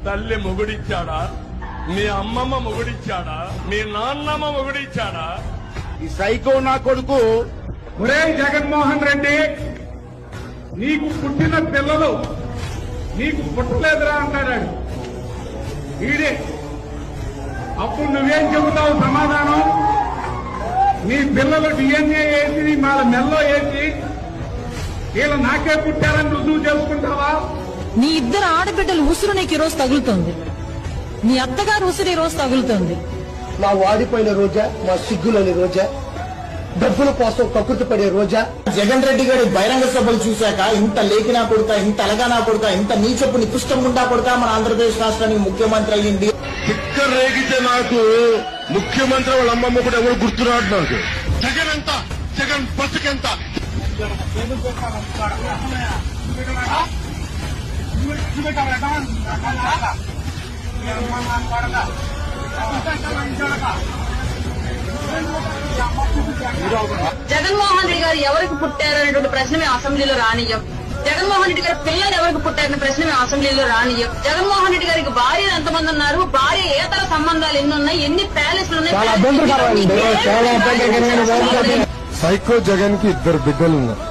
తల్లి మొగుడిచ్చాడా? మీ అమ్మమ్మ మొగుడిచ్చాడా? మీ నాన్నమ్మ మొగుడిచ్చాడా? ఈ సైకో నా కొడుకు ఒరే జగన్మోహన్ రెడ్డి, నీకు పుట్టిన పిల్లలు నీకు పుట్టలేదురా అంటాడు వీడే. అప్పుడు నువ్వేం చెబుతావు సమాధానం? నీ పిల్లలు DNA వేసి వాళ్ళ మెల్లో వేసి వీళ్ళు నాకే పుట్టారని రుజువు చేసుకుంటావా? నీ ఇద్దరు ఆడబిడ్డలు ఉసురు నీకు ఈ రోజు తగులుతోంది. నీ అత్తగారు ఉసురు ఈ రోజు తగులుతోంది. మా వాడిపోయిన రోజా, మా సిగ్గులని రోజా, డబ్బుల కోసం కక్కుర్తి పడే రోజా. జగన్ రెడ్డి గారి బహిరంగ సభలు చూశాక ఇంత లేఖినా కొడుక, ఇంత అలగానా కొడుక, ఇంత నీచపు నికృష్టం గుండా కొడుక మన ఆంధ్రప్రదేశ్ రాష్ట్రానికి ముఖ్యమంత్రి అయ్యింది. చిక్క రేగితే నాకు ముఖ్యమంత్రి వాళ్ళ అమ్మమ్మ కూడా ఎవరు గుర్తురాడు నాకు. జగన్ ఎంత? జగన్ బతుకెంత? జగన్మోహన్ రెడ్డి గారు ఎవరికి పుట్టారు అనేటువంటి ప్రశ్న మేము అసెంబ్లీలో రానియ్యం. జగన్మోహన్ రెడ్డి గారి పిల్లలు ఎవరికి పుట్టారనే ప్రశ్న మేము అసెంబ్లీలో రానియ్యం. జగన్మోహన్ రెడ్డి గారికి భార్యలు ఎంతమంది ఉన్నారు, భార్య ఏతర సంబంధాలు ఎన్ని ఉన్నాయి, ఎన్ని ప్యాలెస్లు ఉన్నాయి. సైకో జగన్ కి 2 బిడ్డలున్నారు.